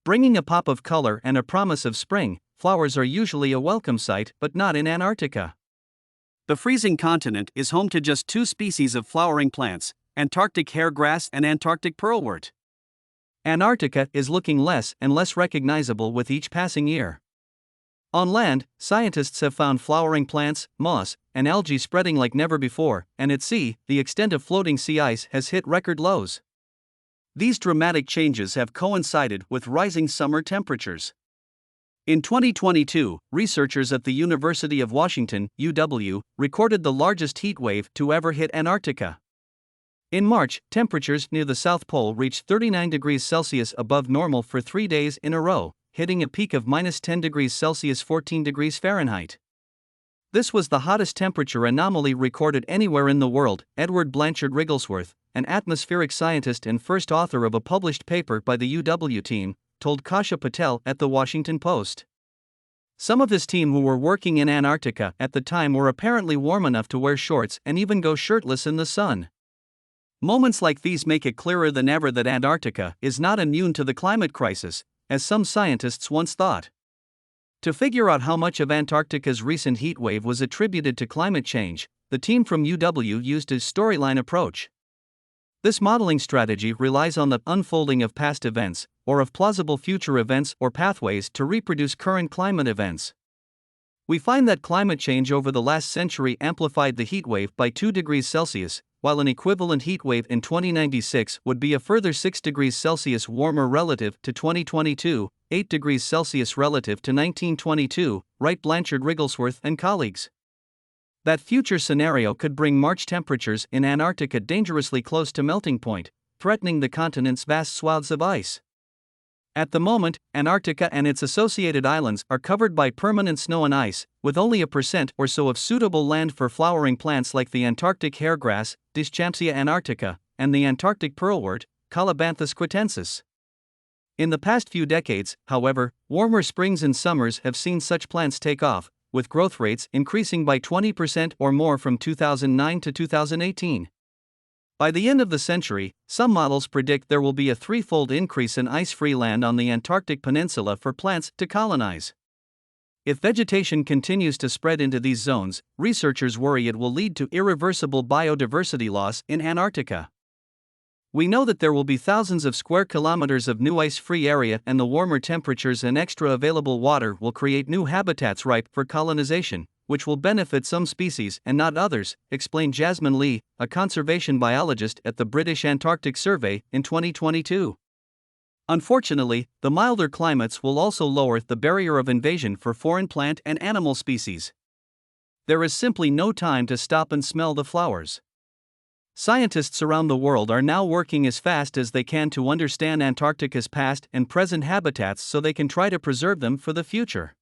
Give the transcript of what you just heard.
Bringing a pop of color and a promise of spring, flowers are usually a welcome sight, but not in Antarctica. The freezing continent is home to just two species of flowering plants, Antarctic hairgrass and Antarctic pearlwort. Antarctica is looking less and less recognizable with each passing year. On land, scientists have found flowering plants, moss, and algae spreading like never before, and at sea, the extent of floating sea ice has hit record lows. These dramatic changes have coincided with rising summer temperatures. In 2022, researchers at the University of Washington, UW, recorded the largest heat wave to ever hit Antarctica. In March, temperatures near the South Pole reached 39 degrees Celsius above normal for 3 days in a row, hitting a peak of -10 degrees Celsius 14 degrees Fahrenheit. This was the hottest temperature anomaly recorded anywhere in the world, Edward Blanchard Rigglesworth, an atmospheric scientist and first author of a published paper by the UW team, told Kasha Patel at the Washington Post. Some of his team who were working in Antarctica at the time were apparently warm enough to wear shorts and even go shirtless in the sun. Moments like these make it clearer than ever that Antarctica is not immune to the climate crisis, as some scientists once thought. To figure out how much of Antarctica's recent heat wave was attributed to climate change, the team from UW used a storyline approach. This modeling strategy relies on the unfolding of past events, or of plausible future events or pathways to reproduce current climate events. We find that climate change over the last century amplified the heat wave by 2 degrees Celsius, while an equivalent heat wave in 2096 would be a further 6 degrees Celsius warmer relative to 2022, 8 degrees Celsius relative to 1922, write Blanchard Rigglesworth and colleagues. That future scenario could bring March temperatures in Antarctica dangerously close to melting point, threatening the continent's vast swaths of ice. At the moment, Antarctica and its associated islands are covered by permanent snow and ice, with only a % or so of suitable land for flowering plants like the Antarctic hairgrass, Dischampsia antarctica, and the Antarctic pearlwort, Colobanthus quitensis. In the past few decades, however, warmer springs and summers have seen such plants take off, with growth rates increasing by 20% or more from 2009 to 2018. By the end of the century, some models predict there will be a threefold increase in ice-free land on the Antarctic Peninsula for plants to colonize. If vegetation continues to spread into these zones, researchers worry it will lead to irreversible biodiversity loss in Antarctica. We know that there will be thousands of square kilometers of new ice-free area, and the warmer temperatures and extra available water will create new habitats ripe for colonization, which will benefit some species and not others, explained Jasmine Lee, a conservation biologist at the British Antarctic Survey, in 2022. Unfortunately, the milder climates will also lower the barrier of invasion for foreign plant and animal species. There is simply no time to stop and smell the flowers. Scientists around the world are now working as fast as they can to understand Antarctica's past and present habitats so they can try to preserve them for the future.